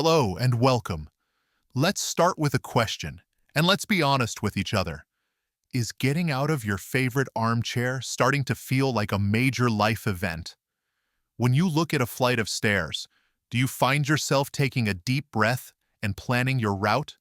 Hello and welcome. Let's start with a question, and let's be honest with each other. Is getting out of your favorite armchair starting to feel like a major life event? When you look at a flight of stairs, do you find yourself taking a deep breath and planning your route?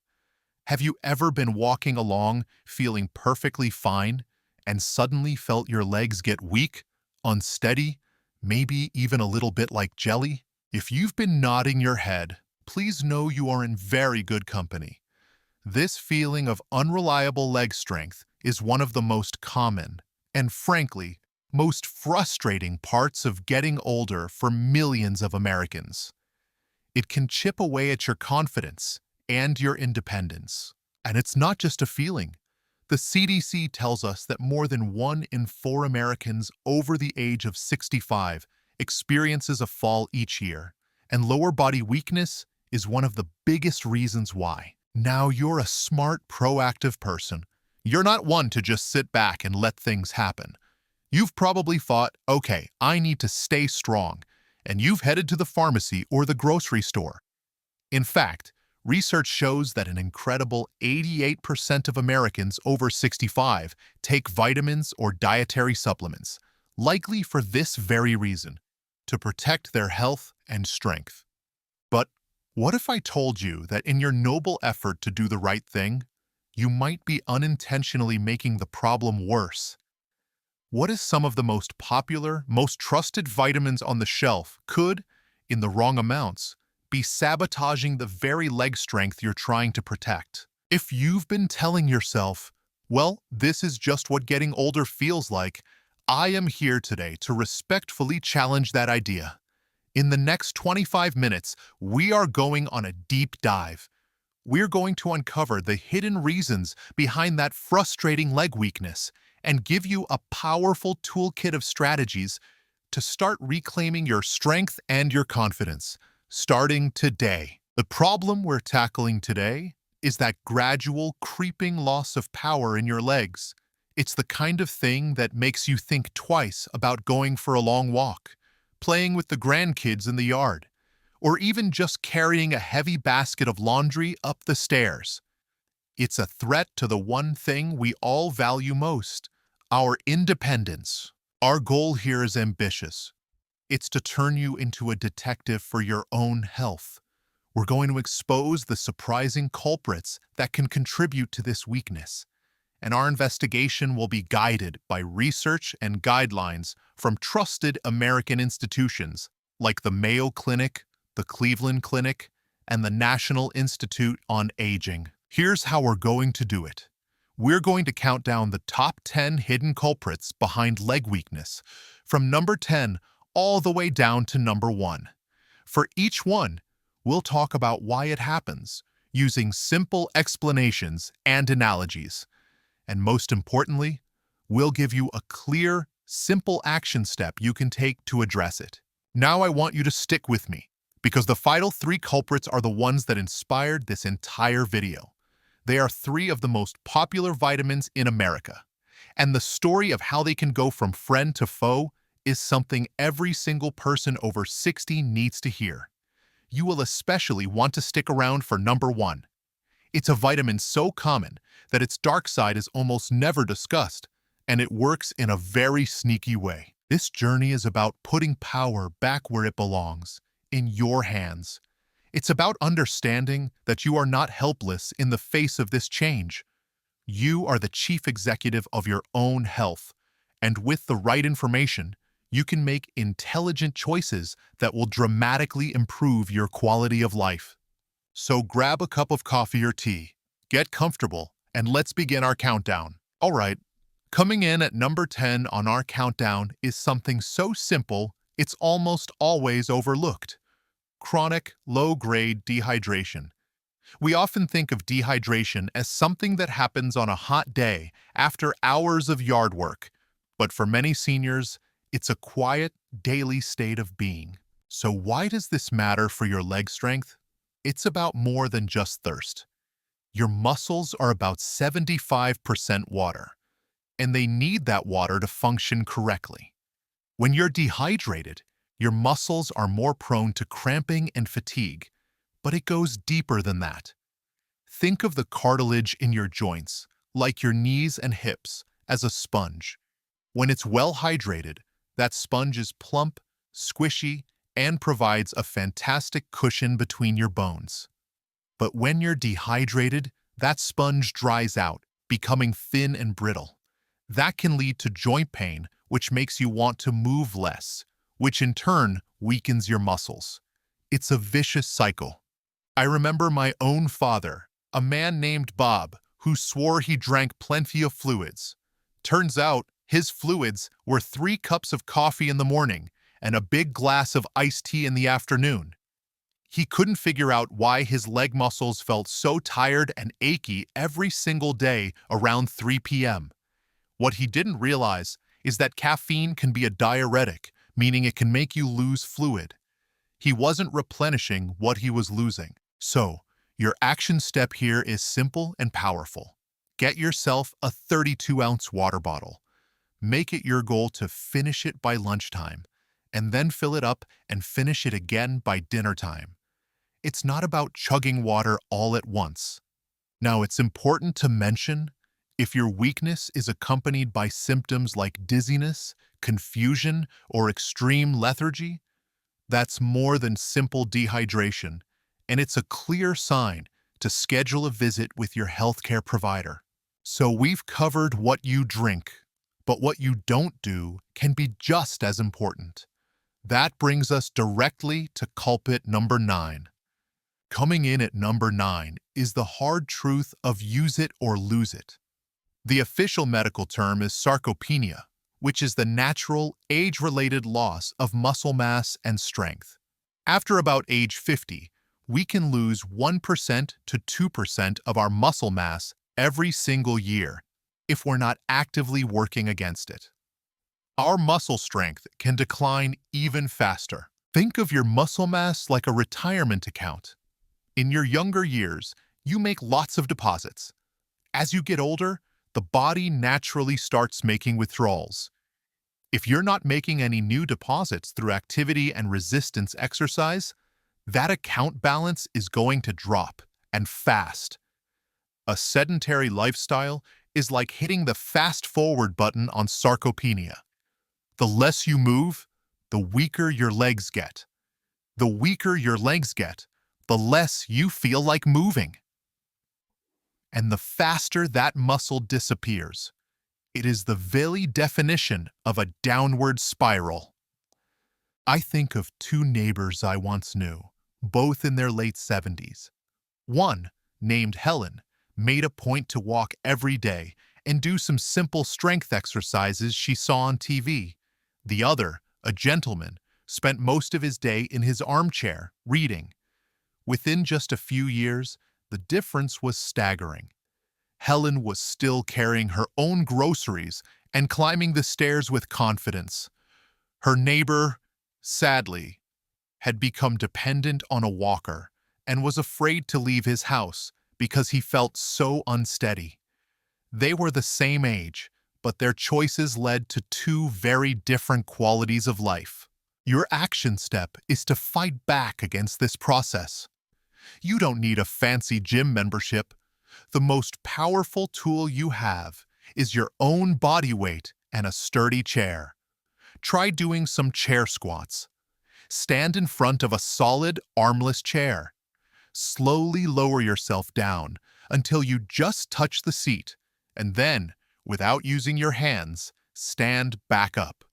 Have you ever been walking along feeling perfectly fine and suddenly felt your legs get weak, unsteady, maybe even a little bit like jelly? If you've been nodding your head, please know you are in very good company. This feeling of unreliable leg strength is one of the most common and, frankly, most frustrating parts of getting older for millions of Americans. It can chip away at your confidence and your independence. And it's not just a feeling. The CDC tells us that more than 1 in 4 Americans over the age of 65 experiences a fall each year, and lower body weakness is one of the biggest reasons why. Now you're a smart, proactive person. You're not one to just sit back and let things happen. You've probably thought, okay, I need to stay strong, and you've headed to the pharmacy or the grocery store. In fact, research shows that an incredible 88% of Americans over 65 take vitamins or dietary supplements, likely for this very reason, to protect their health and strength. But what if I told you that in your noble effort to do the right thing, you might be unintentionally making the problem worse? What if some of the most popular, most trusted vitamins on the shelf could, in the wrong amounts, be sabotaging the very leg strength you're trying to protect? If you've been telling yourself, well, this is just what getting older feels like, I am here today to respectfully challenge that idea. In the next 25 minutes, we are going on a deep dive. We're going to uncover the hidden reasons behind that frustrating leg weakness and give you a powerful toolkit of strategies to start reclaiming your strength and your confidence, starting today. The problem we're tackling today is that gradual, creeping loss of power in your legs. It's the kind of thing that makes you think twice about going for a long walk, playing with the grandkids in the yard, or even just carrying a heavy basket of laundry up the stairs. It's a threat to the one thing we all value most, our independence. Our goal here is ambitious. It's to turn you into a detective for your own health. We're going to expose the surprising culprits that can contribute to this weakness, and our investigation will be guided by research and guidelines from trusted American institutions like the Mayo Clinic, the Cleveland Clinic, and the National Institute on Aging. Here's how we're going to do it. We're going to count down the top 10 hidden culprits behind leg weakness, from number 10 all the way down to number 1. For each one, we'll talk about why it happens, using simple explanations and analogies. And most importantly, we'll give you a clear, simple action step you can take to address it. Now I want you to stick with me, because the final 3 culprits are the ones that inspired this entire video. They are 3 of the most popular vitamins in America, and the story of how they can go from friend to foe is something every single person over 60 needs to hear. You will especially want to stick around for number 1. It's a vitamin so common that its dark side is almost never discussed, and it works in a very sneaky way. This journey is about putting power back where it belongs, in your hands. It's about understanding that you are not helpless in the face of this change. You are the chief executive of your own health, and with the right information, you can make intelligent choices that will dramatically improve your quality of life. So grab a cup of coffee or tea, get comfortable, and let's begin our countdown. All right, coming in at number 10 on our countdown is something so simple, it's almost always overlooked. Chronic, low-grade dehydration. We often think of dehydration as something that happens on a hot day after hours of yard work, but for many seniors, it's a quiet, daily state of being. So why does this matter for your leg strength? It's about more than just thirst. Your muscles are about 75% water, and they need that water to function correctly. When you're dehydrated, your muscles are more prone to cramping and fatigue, But it goes deeper than that. Think of the cartilage in your joints, like your knees and hips, as a sponge. When it's well hydrated, that sponge is plump, squishy, and provides a fantastic cushion between your bones. But when you're dehydrated, that sponge dries out, becoming thin and brittle. That can lead to joint pain, which makes you want to move less, which in turn weakens your muscles. It's a vicious cycle. I remember my own father, a man named Bob, who swore he drank plenty of fluids. Turns out, his fluids were 3 cups of coffee in the morning and a big glass of iced tea in the afternoon. He couldn't figure out why his leg muscles felt so tired and achy every single day around 3 p.m. What he didn't realize is that caffeine can be a diuretic, meaning it can make you lose fluid. He wasn't replenishing what he was losing. So, your action step here is simple and powerful. Get yourself a 32-ounce water bottle. Make it your goal to finish it by lunchtime, and then fill it up and finish it again by dinner time. It's not about chugging water all at once. Now, it's important to mention, if your weakness is accompanied by symptoms like dizziness, confusion, or extreme lethargy, that's more than simple dehydration, and it's a clear sign to schedule a visit with your healthcare provider. So we've covered what you drink, but what you don't do can be just as important. That brings us directly to culprit number 9. Coming in at number 9 is the hard truth of use it or lose it. The official medical term is sarcopenia, which is the natural, age-related loss of muscle mass and strength. After about age 50, we can lose 1% to 2% of our muscle mass every single year if we're not actively working against it. Our muscle strength can decline even faster. Think of your muscle mass like a retirement account. In your younger years, you make lots of deposits. As you get older, the body naturally starts making withdrawals. If you're not making any new deposits through activity and resistance exercise, that account balance is going to drop, and fast. A sedentary lifestyle is like hitting the fast-forward button on sarcopenia. The less you move, the weaker your legs get. The weaker your legs get, the less you feel like moving. And the faster that muscle disappears. It is the very definition of a downward spiral. I think of 2 neighbors I once knew, both in their late 70s. One, named Helen, made a point to walk every day and do some simple strength exercises she saw on TV. The other, a gentleman, spent most of his day in his armchair, reading. Within just a few years, the difference was staggering. Helen was still carrying her own groceries and climbing the stairs with confidence. Her neighbor, sadly, had become dependent on a walker and was afraid to leave his house because he felt so unsteady. They were the same age, but their choices led to 2 very different qualities of life. Your action step is to fight back against this process. You don't need a fancy gym membership. The most powerful tool you have is your own body weight and a sturdy chair. Try doing some chair squats. Stand in front of a solid, armless chair. Slowly lower yourself down until you just touch the seat, and then, without using your hands, stand back up.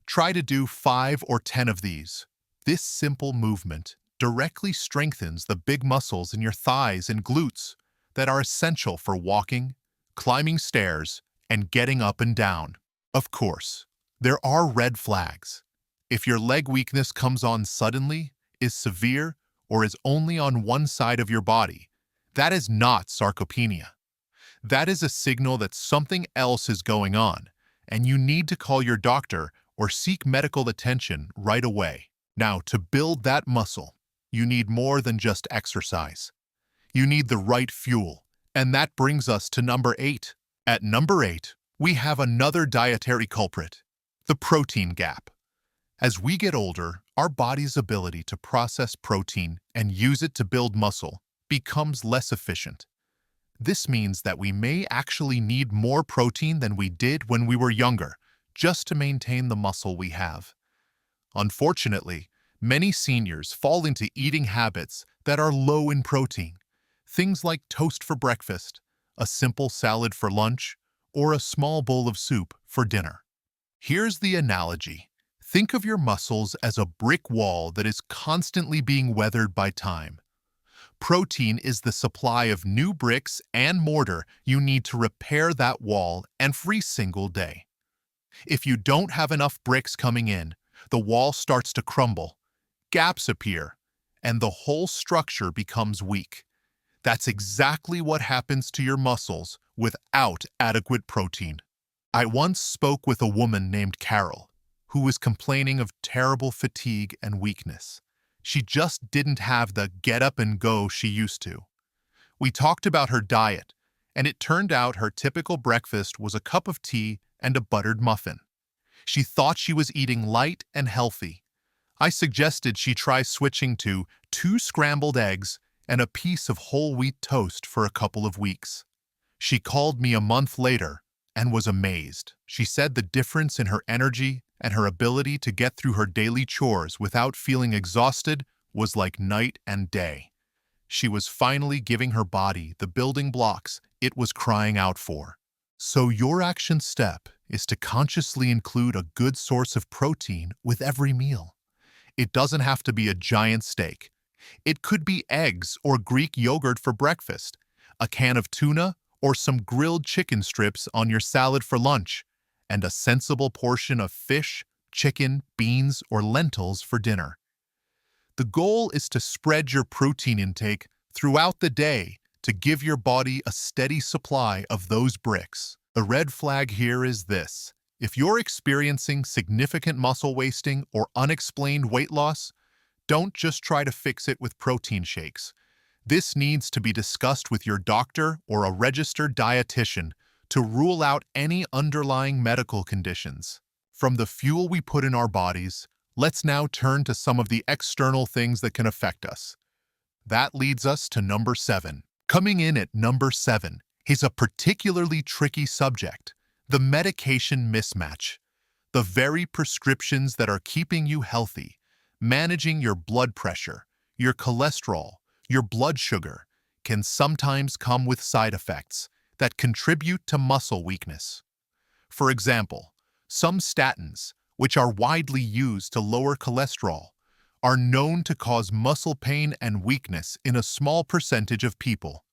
Try to do 5 or 10 of these. This simple movement directly strengthens the big muscles in your thighs and glutes that are essential for walking, climbing stairs, and getting up and down. Of course, there are red flags. If your leg weakness comes on suddenly, is severe, or is only on one side of your body, that is not sarcopenia. That is a signal that something else is going on, and you need to call your doctor or seek medical attention right away. Now, to build that muscle, you need more than just exercise. You need the right fuel, and that brings us to number 8. At number 8, we have another dietary culprit, the protein gap. As we get older, our body's ability to process protein and use it to build muscle becomes less efficient. This means that we may actually need more protein than we did when we were younger, just to maintain the muscle we have. Unfortunately, many seniors fall into eating habits that are low in protein. Things like toast for breakfast, a simple salad for lunch, or a small bowl of soup for dinner. Here's the analogy. Think of your muscles as a brick wall that is constantly being weathered by time. Protein is the supply of new bricks and mortar you need to repair that wall every single day. If you don't have enough bricks coming in, the wall starts to crumble, gaps appear, and the whole structure becomes weak. That's exactly what happens to your muscles without adequate protein. I once spoke with a woman named Carol, who was complaining of terrible fatigue and weakness. She just didn't have the get up and go she used to. We talked about her diet, and it turned out her typical breakfast was a cup of tea and a buttered muffin. She thought she was eating light and healthy. I suggested she try switching to 2 scrambled eggs and a piece of whole wheat toast for a couple of weeks. She called me a month later and was amazed. She said the difference in her energy and her ability to get through her daily chores without feeling exhausted was like night and day. She was finally giving her body the building blocks it was crying out for. So your action step is to consciously include a good source of protein with every meal. It doesn't have to be a giant steak. It could be eggs or Greek yogurt for breakfast, a can of tuna, or some grilled chicken strips on your salad for lunch, and a sensible portion of fish, chicken, beans, or lentils for dinner. The goal is to spread your protein intake throughout the day to give your body a steady supply of those bricks. The red flag here is this. If you're experiencing significant muscle wasting or unexplained weight loss, don't just try to fix it with protein shakes. This needs to be discussed with your doctor or a registered dietitian to rule out any underlying medical conditions. From the fuel we put in our bodies, let's now turn to some of the external things that can affect us. That leads us to number 7. Coming in at number 7 is a particularly tricky subject, the medication mismatch. The very prescriptions that are keeping you healthy, managing your blood pressure, your cholesterol, your blood sugar, can sometimes come with side effects that contribute to muscle weakness. For example, some statins, which are widely used to lower cholesterol, are known to cause muscle pain and weakness in a small percentage of people.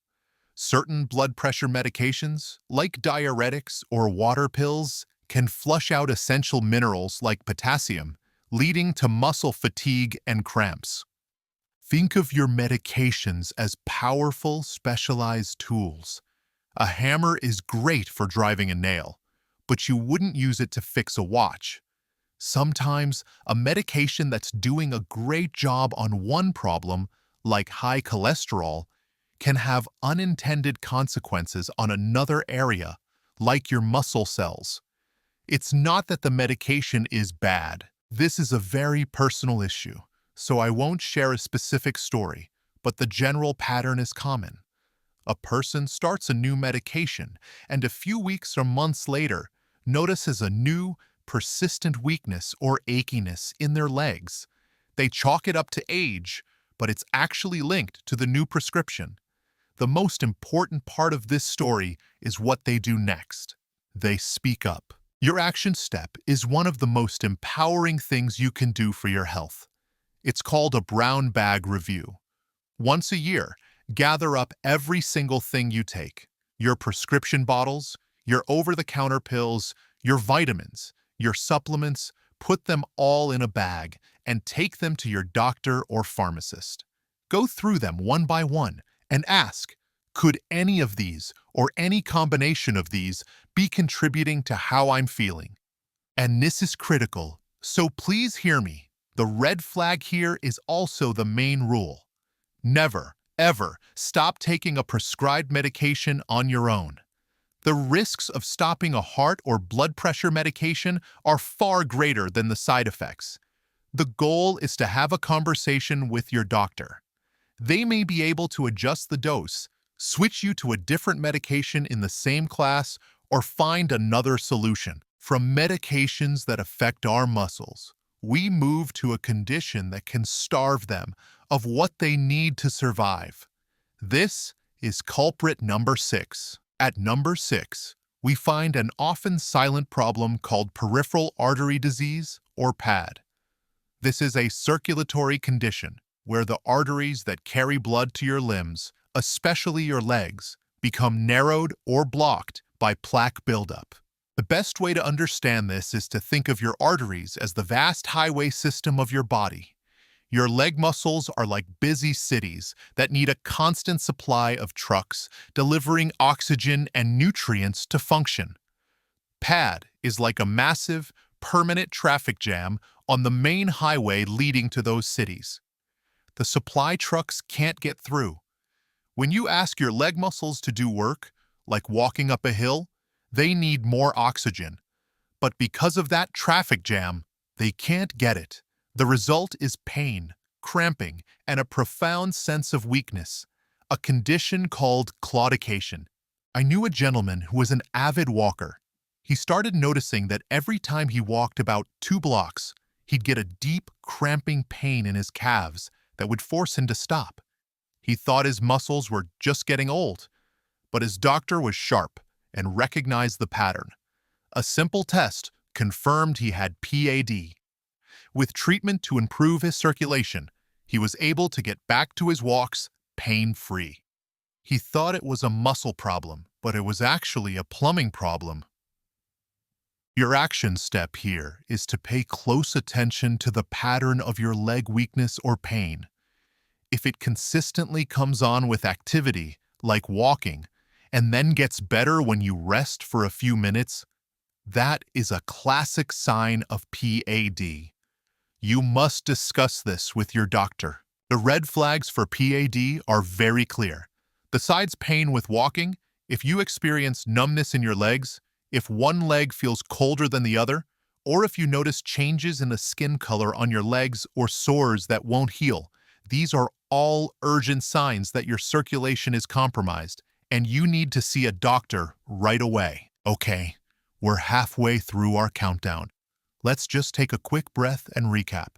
Certain blood pressure medications, like diuretics or water pills, can flush out essential minerals like potassium, leading to muscle fatigue and cramps. Think of your medications as powerful, specialized tools. A hammer is great for driving a nail, but you wouldn't use it to fix a watch. Sometimes, a medication that's doing a great job on one problem, like high cholesterol, can have unintended consequences on another area, like your muscle cells. It's not that the medication is bad. This is a very personal issue, so I won't share a specific story, but the general pattern is common. A person starts a new medication, and a few weeks or months later, notices a new, persistent weakness or achiness in their legs. They chalk it up to age, but it's actually linked to the new prescription. The most important part of this story is what they do next. They speak up. Your action step is one of the most empowering things you can do for your health. It's called a brown bag review. Once a year, gather up every single thing you take. Your prescription bottles, your over-the-counter pills, your vitamins, your supplements, put them all in a bag and take them to your doctor or pharmacist. Go through them one by one and ask, could any of these or any combination of these be contributing to how I'm feeling? And this is critical, so please hear me. The red flag here is also the main rule. Never, ever stop taking a prescribed medication on your own. The risks of stopping a heart or blood pressure medication are far greater than the side effects. The goal is to have a conversation with your doctor. They may be able to adjust the dose, switch you to a different medication in the same class, or find another solution. From medications that affect our muscles, we move to a condition that can starve them of what they need to survive. This is culprit number 6. At number 6, we find an often silent problem called peripheral artery disease, or PAD. This is a circulatory condition where the arteries that carry blood to your limbs, especially your legs, become narrowed or blocked by plaque buildup. The best way to understand this is to think of your arteries as the vast highway system of your body. Your leg muscles are like busy cities that need a constant supply of trucks delivering oxygen and nutrients to function. PAD is like a massive, permanent traffic jam on the main highway leading to those cities. The supply trucks can't get through. When you ask your leg muscles to do work, like walking up a hill, they need more oxygen. But because of that traffic jam, they can't get it. The result is pain, cramping, and a profound sense of weakness, a condition called claudication. I knew a gentleman who was an avid walker. He started noticing that every time he walked about 2 blocks, he'd get a deep, cramping pain in his calves that would force him to stop. He thought his muscles were just getting old, but his doctor was sharp and recognized the pattern. A simple test confirmed he had PAD. With treatment to improve his circulation, he was able to get back to his walks pain-free. He thought it was a muscle problem, but it was actually a plumbing problem. Your action step here is to pay close attention to the pattern of your leg weakness or pain. If it consistently comes on with activity, like walking, and then gets better when you rest for a few minutes, that is a classic sign of PAD. You must discuss this with your doctor. The red flags for PAD are very clear. Besides pain with walking, if you experience numbness in your legs, if one leg feels colder than the other, or if you notice changes in the skin color on your legs or sores that won't heal, these are all urgent signs that your circulation is compromised, and you need to see a doctor right away. Okay, we're halfway through our countdown. Let's just take a quick breath and recap.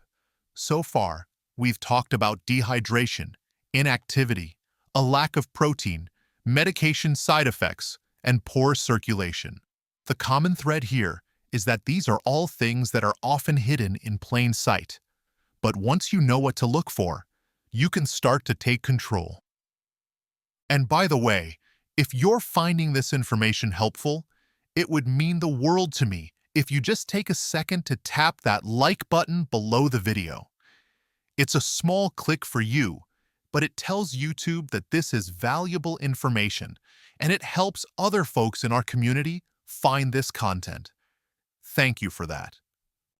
So far, we've talked about dehydration, inactivity, a lack of protein, medication side effects, and poor circulation. The common thread here is that these are all things that are often hidden in plain sight. But once you know what to look for, you can start to take control. And by the way, if you're finding this information helpful, it would mean the world to me if you just take a second to tap that like button below the video. It's a small click for you, but it tells YouTube that this is valuable information, and it helps other folks in our community find this content. Thank you for that.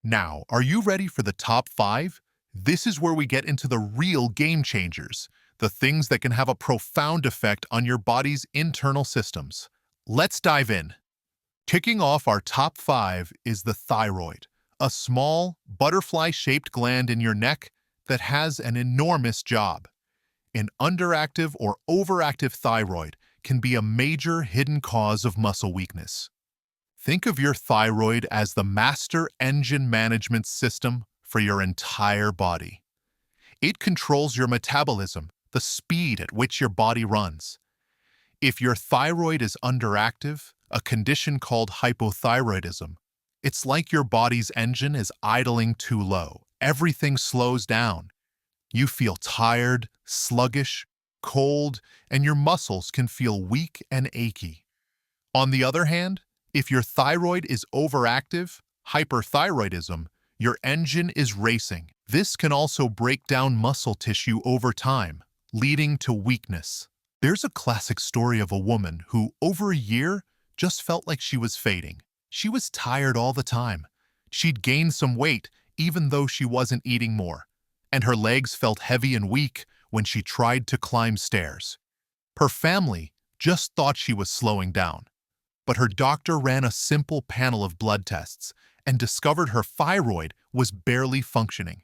Now, are you ready for the top 5? This is where we get into the real game changers, the things that can have a profound effect on your body's internal systems. Let's dive in. Kicking off our top 5 is the thyroid, a small, butterfly-shaped gland in your neck that has an enormous job. An underactive or overactive thyroid can be a major hidden cause of muscle weakness. Think of your thyroid as the master engine management system for your entire body. It controls your metabolism, the speed at which your body runs. If your thyroid is underactive, a condition called hypothyroidism, it's like your body's engine is idling too low. Everything slows down. You feel tired, sluggish, cold, and your muscles can feel weak and achy. On the other hand, if your thyroid is overactive, hyperthyroidism, your engine is racing. This can also break down muscle tissue over time, leading to weakness. There's a classic story of a woman who, over a year, just felt like she was fading. She was tired all the time. She'd gained some weight, even though she wasn't eating more, and her legs felt heavy and weak when she tried to climb stairs. Her family just thought she was slowing down, but her doctor ran a simple panel of blood tests and discovered her thyroid was barely functioning.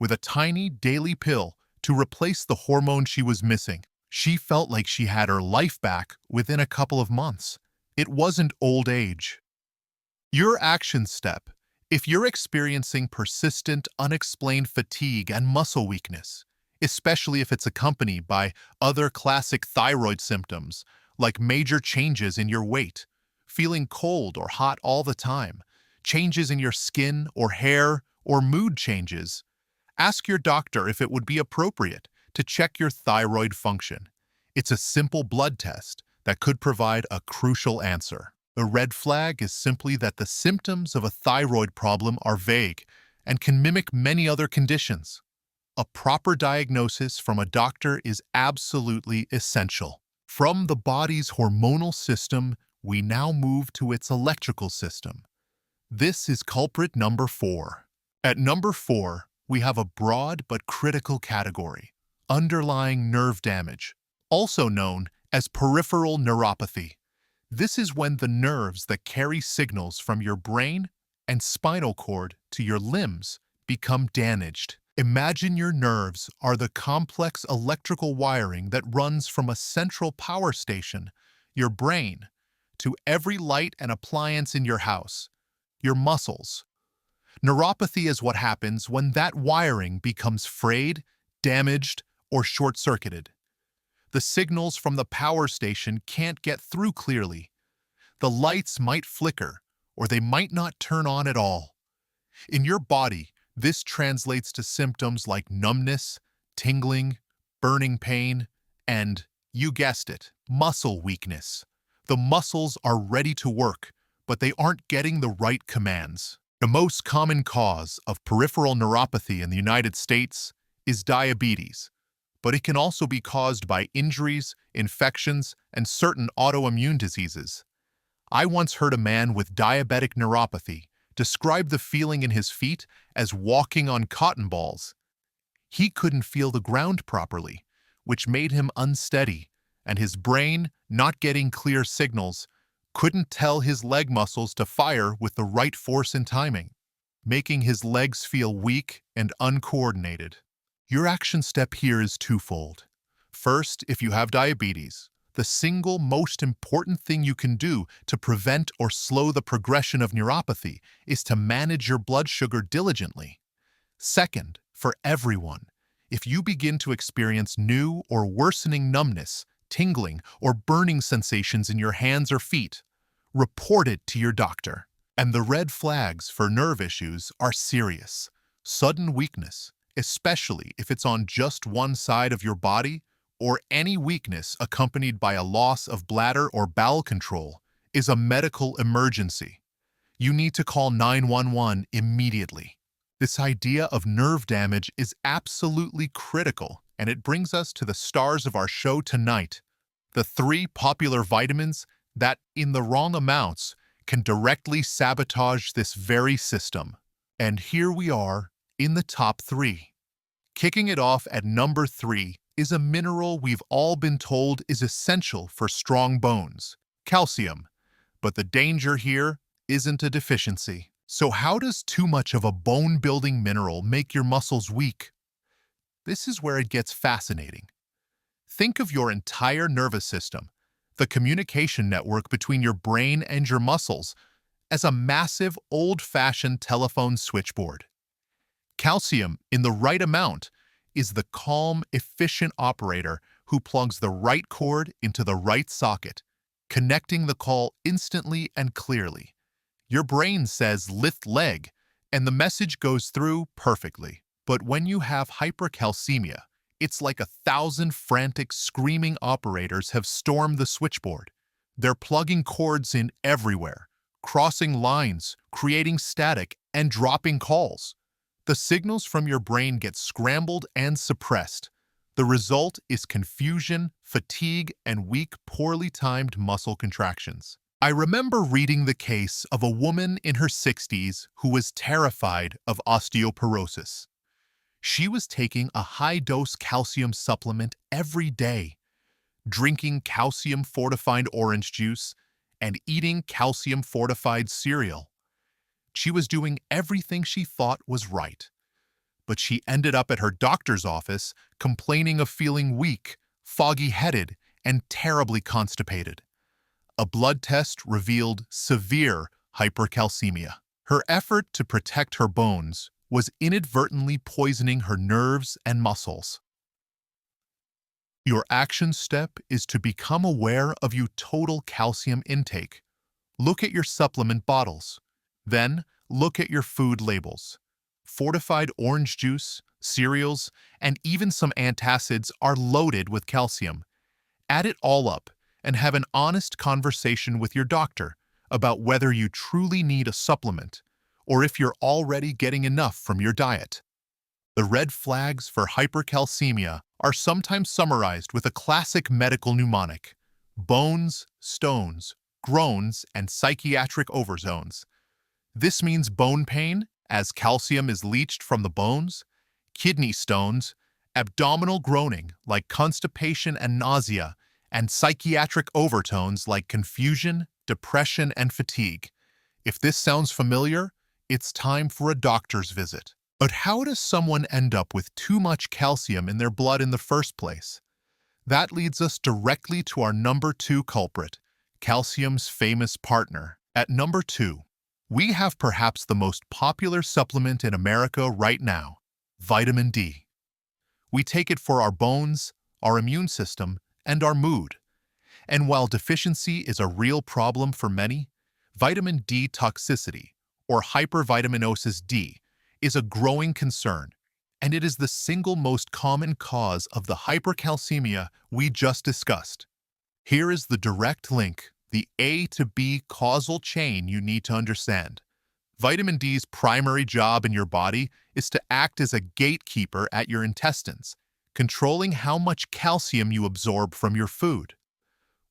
with a tiny daily pill to replace the hormone she was missing. She felt like she had her life back within a couple of months. It wasn't old age. Your action step. If you're experiencing persistent, unexplained fatigue and muscle weakness, especially if it's accompanied by other classic thyroid symptoms, like major changes in your weight, feeling cold or hot all the time, changes in your skin or hair, or mood changes, ask your doctor if it would be appropriate to check your thyroid function. It's a simple blood test that could provide a crucial answer. The red flag is simply that the symptoms of a thyroid problem are vague and can mimic many other conditions. A proper diagnosis from a doctor is absolutely essential. From the body's hormonal system, we now move to its electrical system. This is culprit number 4. At number 4, we have a broad but critical category: underlying nerve damage, also known as peripheral neuropathy. This is when the nerves that carry signals from your brain and spinal cord to your limbs become damaged. Imagine your nerves are the complex electrical wiring that runs from a central power station, your brain, to every light and appliance in your house, your muscles. Neuropathy is what happens when that wiring becomes frayed, damaged, or short-circuited. The signals from the power station can't get through clearly. The lights might flicker, or they might not turn on at all. In your body, this translates to symptoms like numbness, tingling, burning pain, and, you guessed it, muscle weakness. The muscles are ready to work, but they aren't getting the right commands. The most common cause of peripheral neuropathy in the United States is diabetes, but it can also be caused by injuries, infections, and certain autoimmune diseases. I once heard a man with diabetic neuropathy describe the feeling in his feet as walking on cotton balls. He couldn't feel the ground properly, which made him unsteady, and his brain, not getting clear signals, couldn't tell his leg muscles to fire with the right force and timing, making his legs feel weak and uncoordinated. Your action step here is twofold. First, if you have diabetes, the single most important thing you can do to prevent or slow the progression of neuropathy is to manage your blood sugar diligently. Second, for everyone, if you begin to experience new or worsening numbness, tingling, or burning sensations in your hands or feet, report it to your doctor. And the red flags for nerve issues are serious. Sudden weakness, especially if it's on just one side of your body, or any weakness accompanied by a loss of bladder or bowel control, is a medical emergency. You need to call 911 immediately. This idea of nerve damage is absolutely critical, and it brings us to the stars of our show tonight: the 3 popular vitamins that, in the wrong amounts, can directly sabotage this very system. And here we are in the top 3. Kicking it off at number 3 is a mineral we've all been told is essential for strong bones: calcium. But the danger here isn't a deficiency. So how does too much of a bone-building mineral make your muscles weak? This is where it gets fascinating. Think of your entire nervous system, the communication network between your brain and your muscles, as a massive, old-fashioned telephone switchboard. Calcium, in the right amount, is the calm, efficient operator who plugs the right cord into the right socket, connecting the call instantly and clearly. Your brain says "lift leg," and the message goes through perfectly. But when you have hypercalcemia, it's like 1,000 frantic, screaming operators have stormed the switchboard. They're plugging cords in everywhere, crossing lines, creating static, and dropping calls. The signals from your brain get scrambled and suppressed. The result is confusion, fatigue, and weak, poorly timed muscle contractions. I remember reading the case of a woman in her 60s who was terrified of osteoporosis. She was taking a high-dose calcium supplement every day, drinking calcium-fortified orange juice, and eating calcium-fortified cereal. She was doing everything she thought was right. but she ended up at her doctor's office complaining of feeling weak, foggy-headed, and terribly constipated. A blood test revealed severe hypercalcemia. Her effort to protect her bones was inadvertently poisoning her nerves and muscles. Your action step is to become aware of your total calcium intake. Look at your supplement bottles. Then, look at your food labels. Fortified orange juice, cereals, and even some antacids are loaded with calcium. Add it all up and have an honest conversation with your doctor about whether you truly need a supplement or if you're already getting enough from your diet. The red flags for hypercalcemia are sometimes summarized with a classic medical mnemonic: bones, stones, groans, and psychiatric overzones. This means bone pain, as calcium is leached from the bones, kidney stones, abdominal groaning like constipation and nausea, and psychiatric overtones like confusion, depression, and fatigue. If this sounds familiar, it's time for a doctor's visit. But how does someone end up with too much calcium in their blood in the first place? That leads us directly to our number 2 culprit, calcium's famous partner. At number 2, we have perhaps the most popular supplement in America right now, vitamin D. We take it for our bones, our immune system, and our mood. And while deficiency is a real problem for many, vitamin D toxicity, or hypervitaminosis D, is a growing concern, and it is the single most common cause of the hypercalcemia we just discussed. Here is the direct link, the A to B causal chain you need to understand. Vitamin D's primary job in your body is to act as a gatekeeper at your intestines, controlling how much calcium you absorb from your food.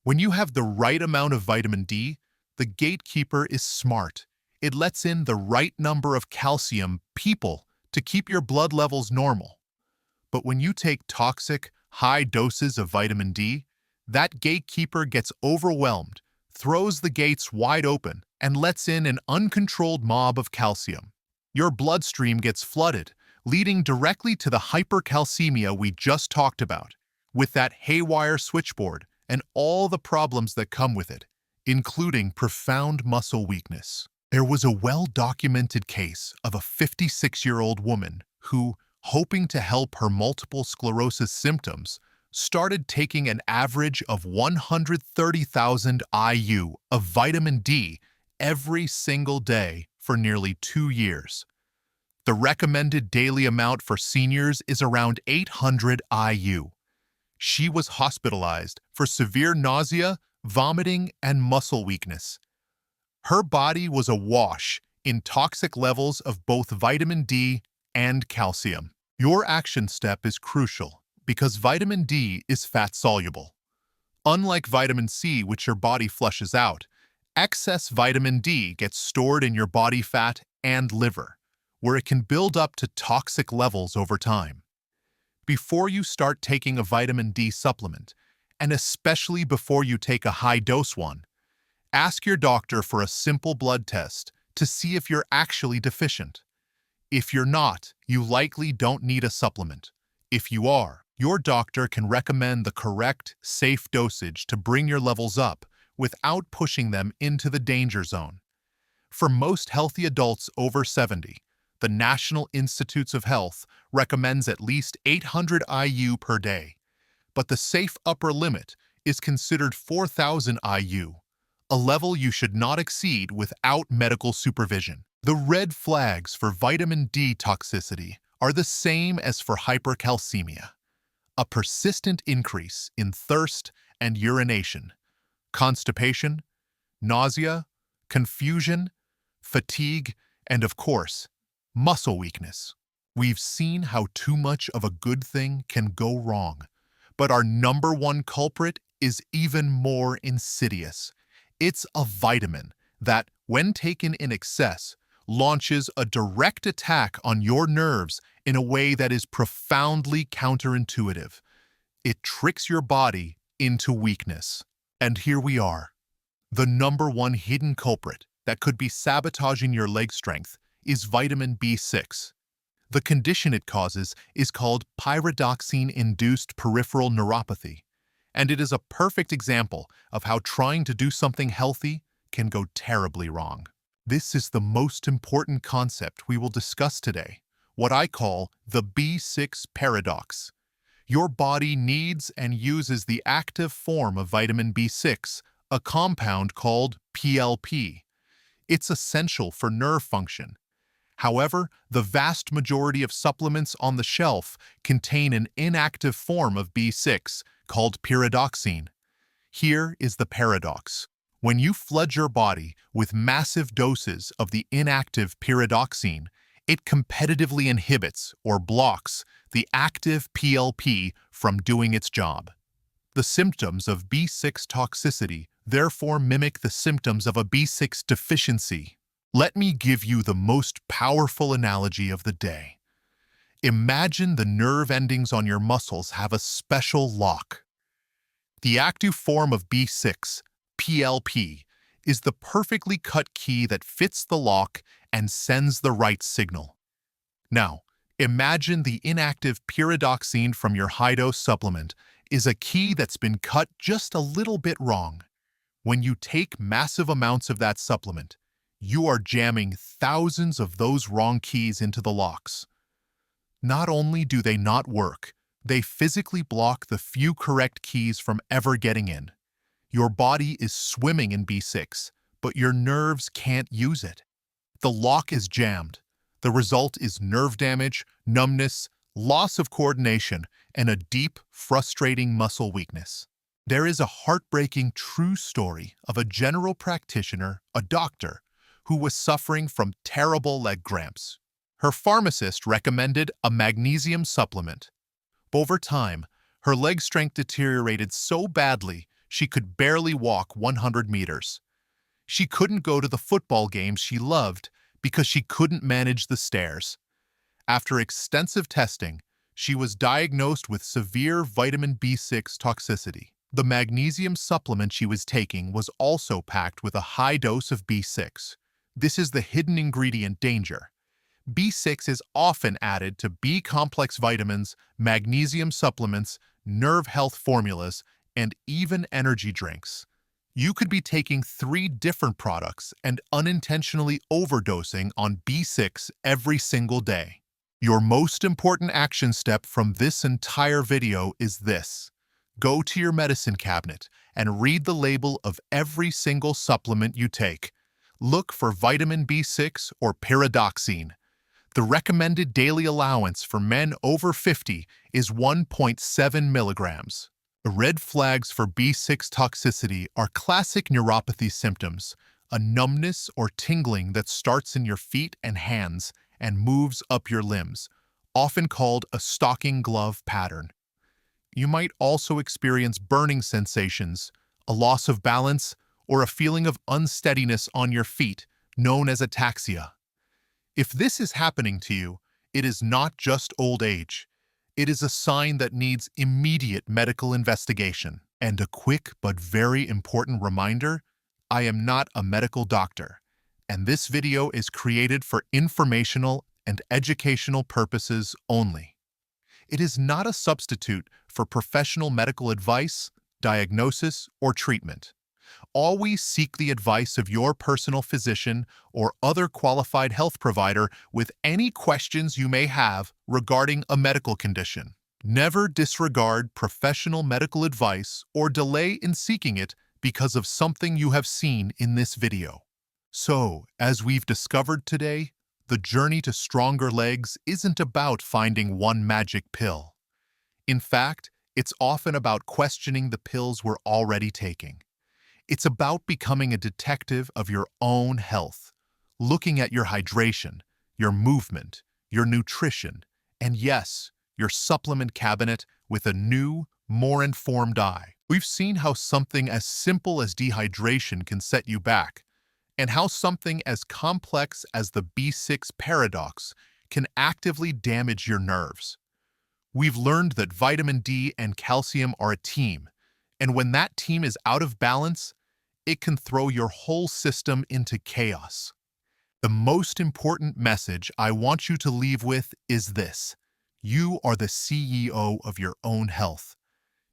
When you have the right amount of vitamin D, the gatekeeper is smart. It lets in the right number of calcium people to keep your blood levels normal. But when you take toxic, high doses of vitamin D, that gatekeeper gets overwhelmed, throws the gates wide open, and lets in an uncontrolled mob of calcium. Your bloodstream gets flooded, leading directly to the hypercalcemia we just talked about, with that haywire switchboard and all the problems that come with it, including profound muscle weakness. There was a well-documented case of a 56-year-old woman who, hoping to help her multiple sclerosis symptoms, started taking an average of 130,000 IU of vitamin D every single day for nearly 2 years. The recommended daily amount for seniors is around 800 IU. She was hospitalized for severe nausea, vomiting, and muscle weakness. Her body was awash in toxic levels of both vitamin D and calcium. Your action step is crucial because vitamin D is fat-soluble. Unlike vitamin C, which your body flushes out, excess vitamin D gets stored in your body fat and liver, where it can build up to toxic levels over time. Before you start taking a vitamin D supplement, and especially before you take a high-dose one, ask your doctor for a simple blood test to see if you're actually deficient. If you're not, you likely don't need a supplement. If you are, your doctor can recommend the correct, safe dosage to bring your levels up without pushing them into the danger zone. For most healthy adults over 70, the National Institutes of Health recommends at least 800 IU per day, but the safe upper limit is considered 4,000 IU, a level you should not exceed without medical supervision. The red flags for vitamin D toxicity are the same as for hypercalcemia: a persistent increase in thirst and urination, constipation, nausea, confusion, fatigue, and of course, muscle weakness. We've seen how too much of a good thing can go wrong, but our number 1 culprit is even more insidious. It's a vitamin that, when taken in excess, launches a direct attack on your nerves in a way that is profoundly counterintuitive. It tricks your body into weakness. And here we are. The number 1 hidden culprit that could be sabotaging your leg strength is vitamin B6. The condition it causes is called pyridoxine-induced peripheral neuropathy, and it is a perfect example of how trying to do something healthy can go terribly wrong. This is the most important concept we will discuss today, what I call the B6 paradox. Your body needs and uses the active form of vitamin B6, a compound called PLP. It's essential for nerve function. However, the vast majority of supplements on the shelf contain an inactive form of B6 called pyridoxine. Here is the paradox. When you flood your body with massive doses of the inactive pyridoxine, it competitively inhibits or blocks the active PLP from doing its job. The symptoms of B6 toxicity therefore mimic the symptoms of a B6 deficiency. Let me give you the most powerful analogy of the day. Imagine the nerve endings on your muscles have a special lock. The active form of B6, PLP, is the perfectly cut key that fits the lock and sends the right signal. Now, imagine the inactive pyridoxine from your high-dose supplement is a key that's been cut just a little bit wrong. When you take massive amounts of that supplement, you are jamming thousands of those wrong keys into the locks. Not only do they not work, they physically block the few correct keys from ever getting in. Your body is swimming in B6, but your nerves can't use it. The lock is jammed. The result is nerve damage, numbness, loss of coordination, and a deep, frustrating muscle weakness. There is a heartbreaking true story of a general practitioner, a doctor, who was suffering from terrible leg cramps. Her pharmacist recommended a magnesium supplement. Over time, her leg strength deteriorated so badly she could barely walk 100 meters. She couldn't go to the football games she loved because she couldn't manage the stairs. After extensive testing, she was diagnosed with severe vitamin B6 toxicity. The magnesium supplement she was taking was also packed with a high dose of B6. This is the hidden ingredient danger. B6 is often added to B-complex vitamins, magnesium supplements, nerve health formulas, and even energy drinks. You could be taking 3 different products and unintentionally overdosing on B6 every single day. Your most important action step from this entire video is this. Go to your medicine cabinet and read the label of every single supplement you take. Look for vitamin B6 or pyridoxine. The recommended daily allowance for men over 50 is 1.7 milligrams. Red flags for B6 toxicity are classic neuropathy symptoms, a numbness or tingling that starts in your feet and hands and moves up your limbs, often called a stocking glove pattern. You might also experience burning sensations, a loss of balance, or a feeling of unsteadiness on your feet, known as ataxia. If this is happening to you, it is not just old age. It is a sign that needs immediate medical investigation. And a quick but very important reminder, I am not a medical doctor, and this video is created for informational and educational purposes only. It is not a substitute for professional medical advice, diagnosis, or treatment. Always seek the advice of your personal physician or other qualified health provider with any questions you may have regarding a medical condition. Never disregard professional medical advice or delay in seeking it because of something you have seen in this video. So, as we've discovered today, the journey to stronger legs isn't about finding one magic pill. In fact, it's often about questioning the pills we're already taking. It's about becoming a detective of your own health, looking at your hydration, your movement, your nutrition, and yes, your supplement cabinet with a new, more informed eye. We've seen how something as simple as dehydration can set you back, and how something as complex as the B6 paradox can actively damage your nerves. We've learned that vitamin D and calcium are a team, and when that team is out of balance, it can throw your whole system into chaos. The most important message I want you to leave with is this. You are the CEO of your own health.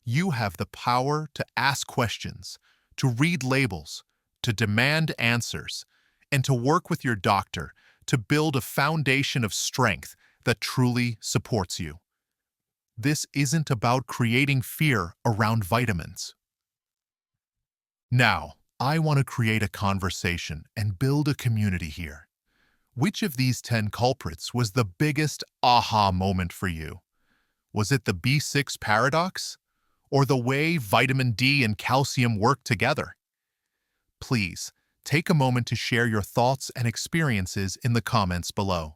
You have the power to ask questions, to read labels, to demand answers, and to work with your doctor to build a foundation of strength that truly supports you. This isn't about creating fear around vitamins. Now, I want to create a conversation and build a community here. Which of these 10 culprits was the biggest aha moment for you? Was it the B6 paradox? Or the way vitamin D and calcium work together? Please, take a moment to share your thoughts and experiences in the comments below.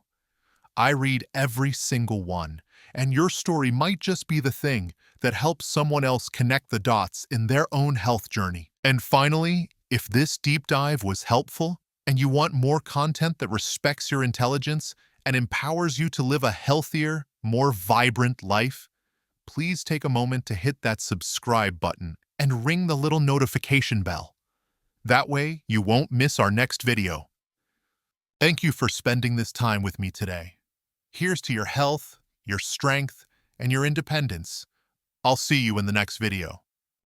I read every single one, and your story might just be the thing that helps someone else connect the dots in their own health journey. And finally, if this deep dive was helpful and you want more content that respects your intelligence and empowers you to live a healthier, more vibrant life, please take a moment to hit that subscribe button and ring the little notification bell. That way, you won't miss our next video. Thank you for spending this time with me today. Here's to your health, your strength, and your independence. I'll see you in the next video.